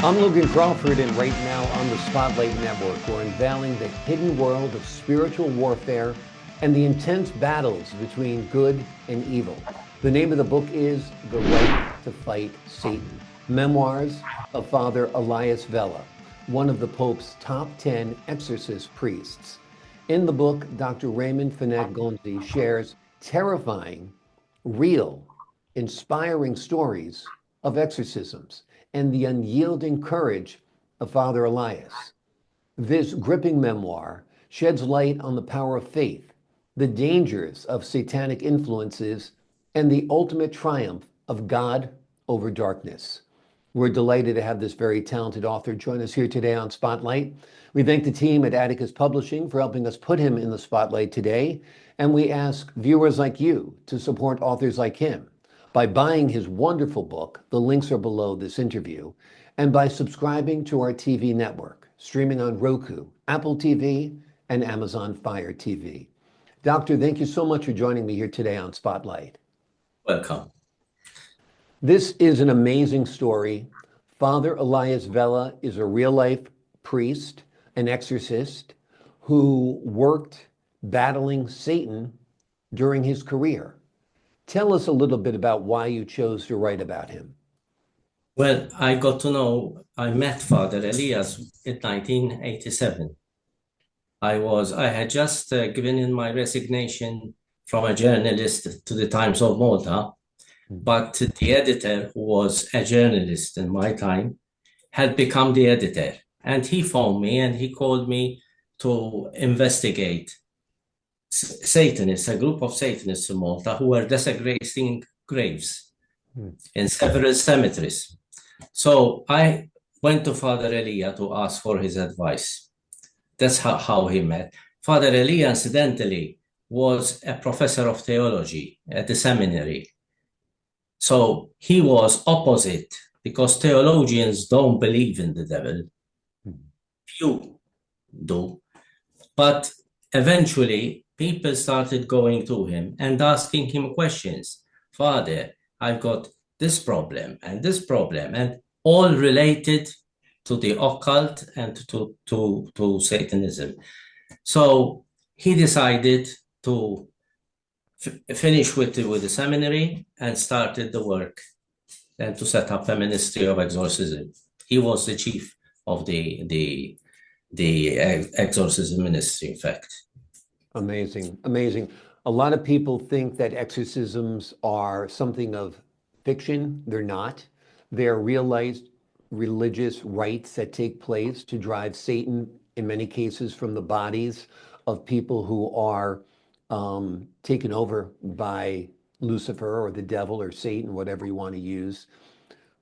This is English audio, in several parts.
I'm Logan Crawford, and right now on the Spotlight Network, we're unveiling the hidden world of spiritual warfare and the intense battles between good and evil. The name of the book is The Right to Fight Satan, Memoirs of Father Elias Vella, one of the Pope's top 10 exorcist priests. In the book, Dr. Raymond Fenech Gonzi shares terrifying, real, inspiring stories of exorcisms and the unyielding courage of Father Elias. This gripping memoir sheds light on the power of faith, the dangers of satanic influences, and the ultimate triumph of God over darkness. We're delighted to have this very talented author join us here today on Spotlight. We thank the team at Atticus Publishing for helping us put him in the spotlight today, and we ask viewers like you to support authors like him by buying his wonderful book, the links are below this interview, and by subscribing to our TV network, streaming on Roku, Apple TV, and Amazon Fire TV. Doctor, thank you so much for joining me here today on Spotlight. Welcome. This is an amazing story. Father Elias Vella is a real-life priest, an exorcist, who worked battling Satan during his career. Tell us a little bit about why you chose to write about him. Well, I met Father Elias in 1987. I had just given in my resignation from a journalist to the Times of Malta, but the editor, who was a journalist in my time, had become the editor. And he phoned me and he called me to investigate Satanists, a group of Satanists in Malta who were desecrating graves in several cemeteries. So I went to Father Elia to ask for his advice. That's how he met. Father Elia, incidentally, was a professor of theology at the seminary. So he was opposite, because theologians don't believe in the devil. Few do. But eventually, people started going to him and asking him questions. Father, I've got this problem, and all related to the occult and to Satanism. So he decided to finish with the seminary and started the work and to set up a ministry of exorcism. He was the chief of the exorcism ministry, in fact. Amazing, amazing. A lot of people think that exorcisms are something of fiction. They're not. They're realized religious rites that take place to drive Satan, in many cases, from the bodies of people who are taken over by Lucifer or the devil or Satan, whatever you want to use.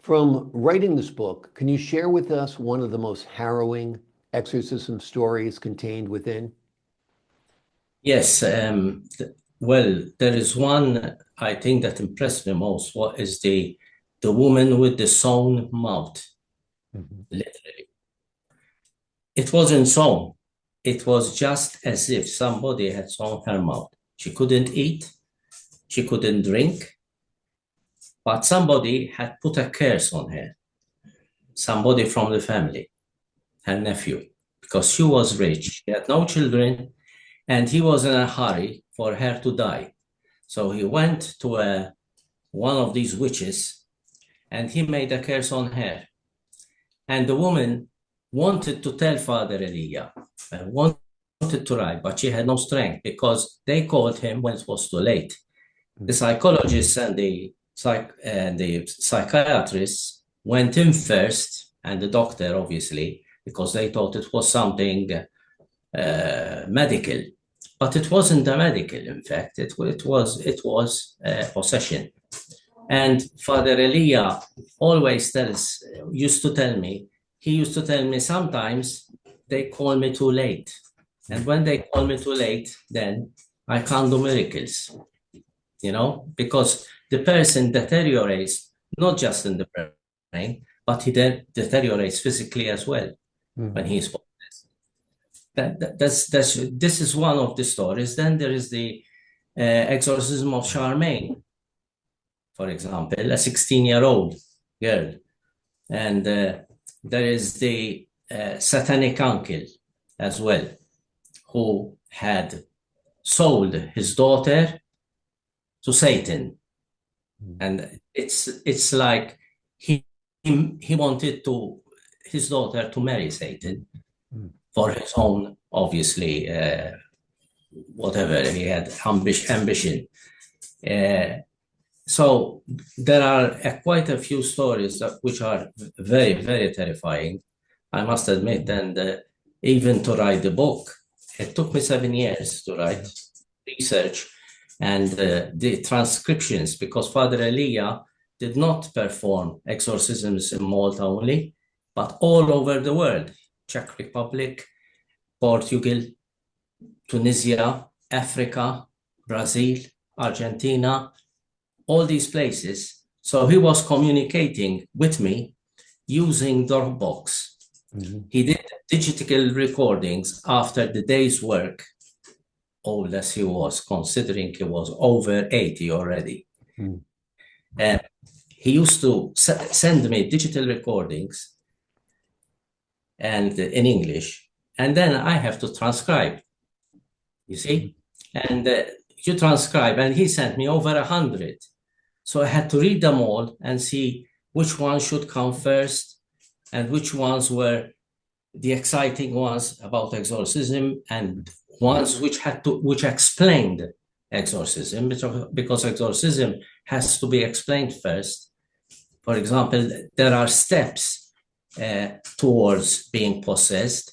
From writing this book, can you share with us one of the most harrowing exorcism stories contained within? Yes, well, there is one I think that impressed me most. What is the woman with the sewn mouth? Literally, it wasn't sewn. It was just as if somebody had sewn her mouth. She couldn't eat, she couldn't drink, but somebody had put a curse on her. Somebody from the family, her nephew, because she was rich, she had no children, and he was in a hurry for her to die. So he went to one of these witches and he made a curse on her. And the woman wanted to tell Father Elia, wanted to write, but she had no strength because they called him when it was too late. The psychologists and the psychiatrists went in first, and the doctor, obviously, because they thought it was something medical, but it wasn't a medical. In fact, it was possession. And Father Elia always used to tell me, sometimes they call me too late, and when they call me too late, then I can't do miracles, because the person deteriorates not just in the brain, but he then deteriorates physically as well when he's this is one of the stories. Then there is the exorcism of Charmaine, for example, a 16-year-old girl. And there is the Satanic uncle as well, who had sold his daughter to Satan. And it's like he wanted his daughter to marry Satan for his own, obviously, whatever he had ambition. So there are quite a few stories which are very, very terrifying, I must admit. And even to write the book, it took me 7 years to write research and the transcriptions, because Father Elia did not perform exorcisms in Malta only, but all over the world: Czech Republic, Portugal, Tunisia, Africa, Brazil, Argentina, all these places. So he was communicating with me using Dropbox. He did digital recordings after the day's work, old as he was, considering he was over 80 already. He used to send me digital recordings and in English, and then I have to transcribe, you see? And you transcribe, and he sent me over 100. So I had to read them all and see which ones should come first and which ones were the exciting ones about exorcism and ones which explained exorcism, because exorcism has to be explained first. For example, there are steps towards being possessed.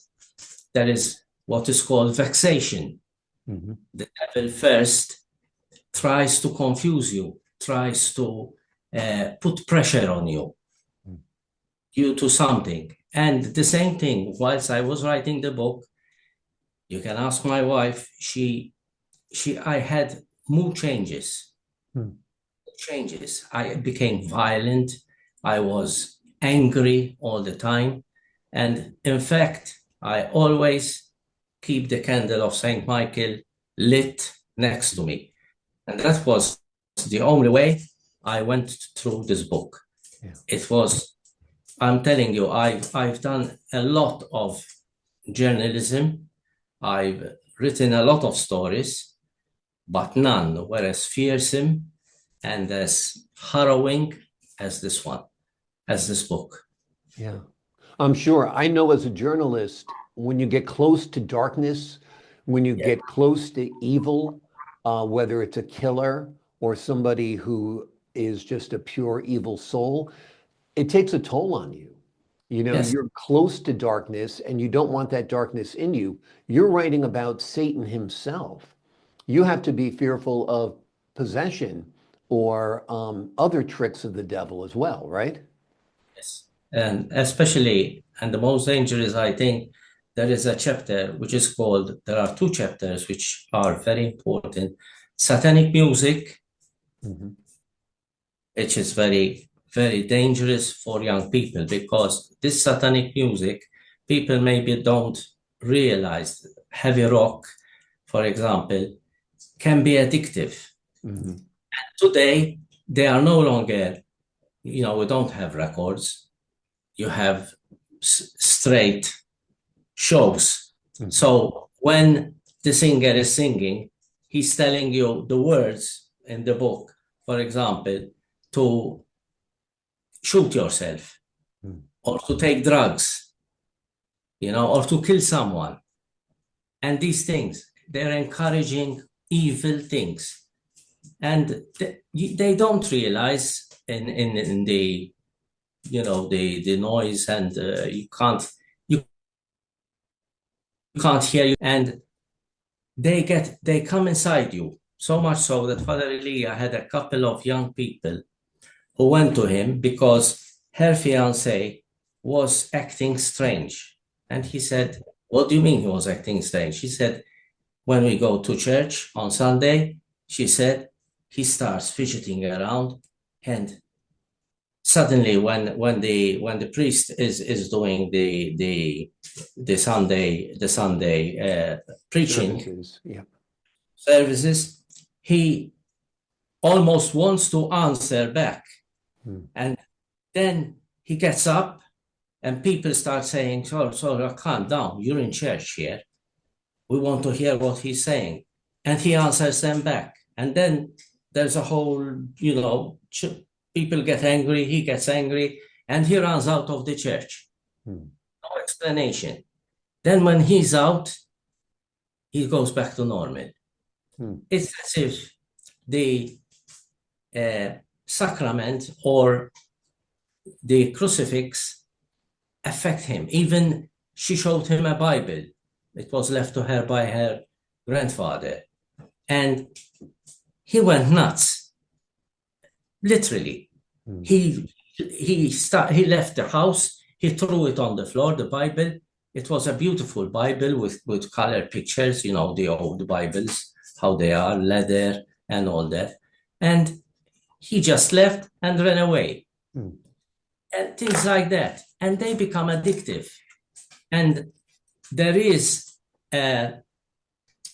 There is what is called vexation. The devil first tries to confuse you, tries to put pressure on you due to something. And the same thing, whilst I was writing the book, you can ask my wife, I had mood changes. I became violent. I was angry all the time. And in fact, I always keep the candle of St. Michael lit next to me. And that was the only way I went through this book. It was, I'm telling you, I've done a lot of journalism. I've written a lot of stories, but none were as fearsome and as harrowing as this one, as this book. Yeah, I'm sure. I know as a journalist, when you get close to darkness, when you get close to evil, whether it's a killer or somebody who is just a pure evil soul, it takes a toll on you. You know, Yes. you're close to darkness and you don't want that darkness in you. You're writing about Satan himself. You have to be fearful of possession or other tricks of the devil as well, right? Yes. And especially, and the most dangerous, I think, there is a chapter which is called, there are 2 chapters which are very important: Satanic music, which is very, very dangerous for young people, because this satanic music, people maybe don't realize. Heavy rock, for example, can be addictive. And today, they are no longer, we don't have records. You have straight shows. So when the singer is singing, he's telling you the words in the book, for example, to shoot yourself or to take drugs, or to kill someone. And these things, they're encouraging evil things. And they don't realize in the, the noise, and you can't hear you, and they come inside you, so much so that Father Elia had a couple of young people who went to him because her fiance was acting strange. And he said, "What do you mean he was acting strange?" She said, "When we go to church on Sunday," she said, "he starts fidgeting around, and suddenly when the priest is doing the Sunday preaching services, he almost wants to answer back. And then he gets up And people start saying, so calm down, you're in church here. We want to hear what he's saying. And he answers them back. And then there's a whole, people get angry, he gets angry, and he runs out of the church. No explanation. Then when he's out, he goes back to normal. It's as if the sacrament or the crucifix affect him. Even she showed him a Bible. It was left to her by her grandfather. And he went nuts, literally. He left the house, he threw it on the floor, the Bible. It was a beautiful Bible with color pictures, the old Bibles, how they are, leather and all that. And he just left and ran away. And things like that. And they become addictive. And there is, I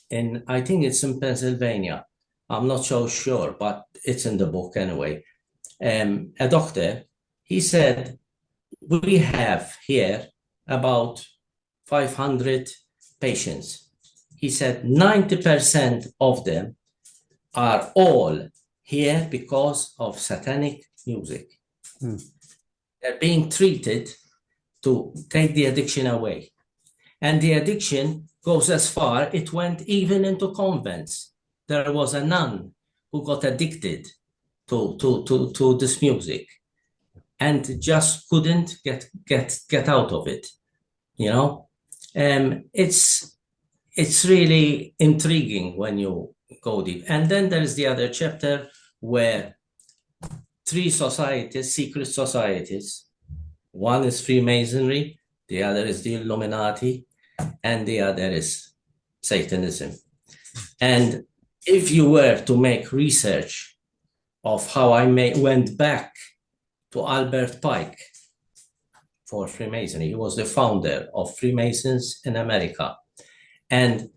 think it's in Pennsylvania, I'm not so sure, but it's in the book anyway. A doctor, he said, we have here about 500 patients. He said 90% of them are all here because of satanic music. They're being treated to take the addiction away. And the addiction goes as far, it went even into convents. There was a nun who got addicted to this music and just couldn't get out of it. It's really intriguing when you go deep. And then there is the other chapter where 3 societies, secret societies, one is Freemasonry, the other is the Illuminati, and the other is Satanism. And if you were to make research of how I went back to Albert Pike for Freemasonry, he was the founder of Freemasons in America. And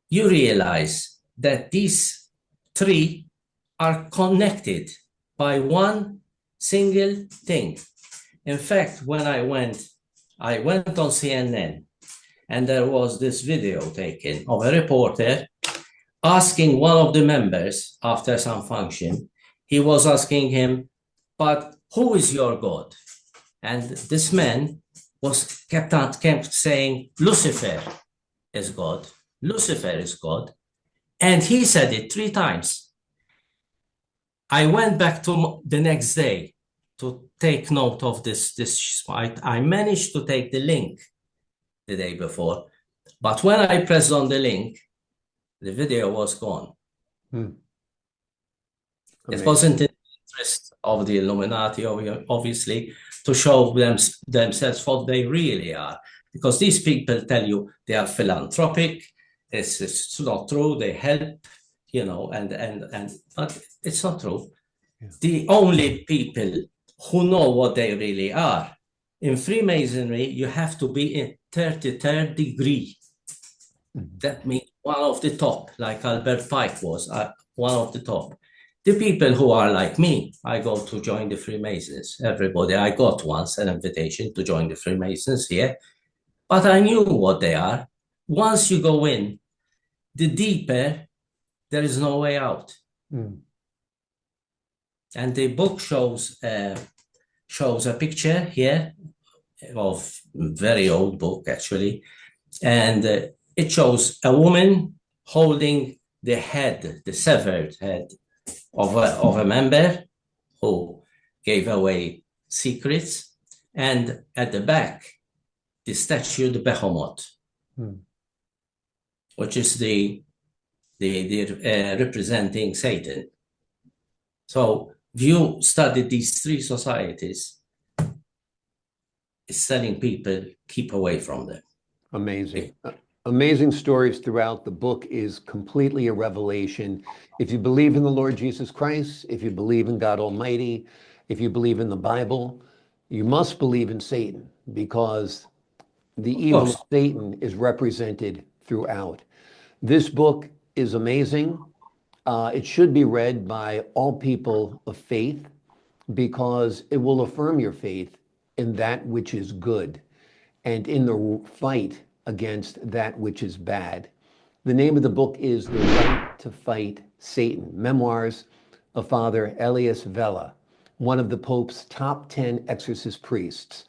you realize that these 3 are connected by one single thing. In fact, when I went on CNN, and there was this video taken of a reporter asking one of the members after some function, he was asking him, but who is your God? And this man kept saying, Lucifer is God. Lucifer is God. And he said it 3 times. I went back to the next day to take note of this. I managed to take the link the day before, but when I pressed on the link, the video was gone. It wasn't in the interest of the Illuminati, obviously, to show themselves what they really are, because these people tell you they are philanthropic. It's not true. They help, but it's not true. Yeah. The only people who know what they really are in Freemasonry, you have to be in 33rd degree. That means one of the top, like Albert Pike was, one of the top. The people who are like me, I go to join the Freemasons. Everybody, I got once an invitation to join the Freemasons here, but I knew what they are. Once you go in, the deeper, there is no way out. And the book shows a picture here of very old book, actually. And it shows a woman holding the head, the severed head of a member who gave away secrets. And at the back, the statue, the Behemoth, which is the representing Satan. So if you study these 3 societies, it's telling people, keep away from them. Amazing. Amazing stories throughout. The book is completely a revelation. If you believe in the Lord Jesus Christ, if you believe in God Almighty, if you believe in the Bible, you must believe in Satan, because the evil of Satan is represented throughout. This book is amazing. It should be read by all people of faith, because it will affirm your faith in that which is good and in the fight against that which is bad. The name of the book is The Right to Fight Satan, Memoirs of Father Elias Vella, one of the Pope's top 10 exorcist priests.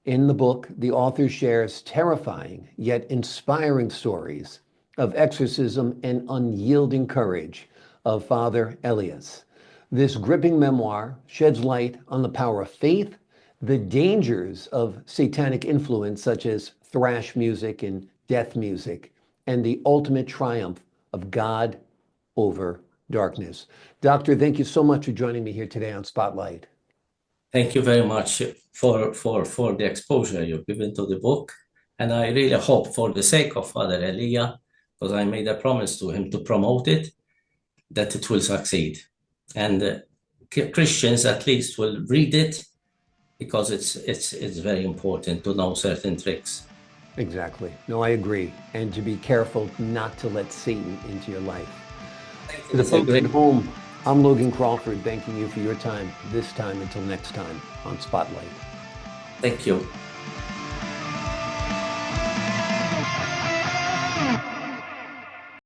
In the book, the author shares terrifying yet inspiring stories of exorcism and unyielding courage of Father Elias. This gripping memoir sheds light on the power of faith, the dangers of satanic influence such as thrash music and death music, and the ultimate triumph of God over darkness. Doctor, thank you so much for joining me here today on Spotlight. Thank you very much for the exposure you've given to the book. And I really hope, for the sake of Father Elia, because I made a promise to him to promote it, that it will succeed. And Christians at least will read it, because it's very important to know certain tricks. Exactly. No, I agree. And to be careful not to let Satan into your life. To the folks at home, I'm Logan Crawford, thanking you for your time this time until next time on Spotlight. Thank you.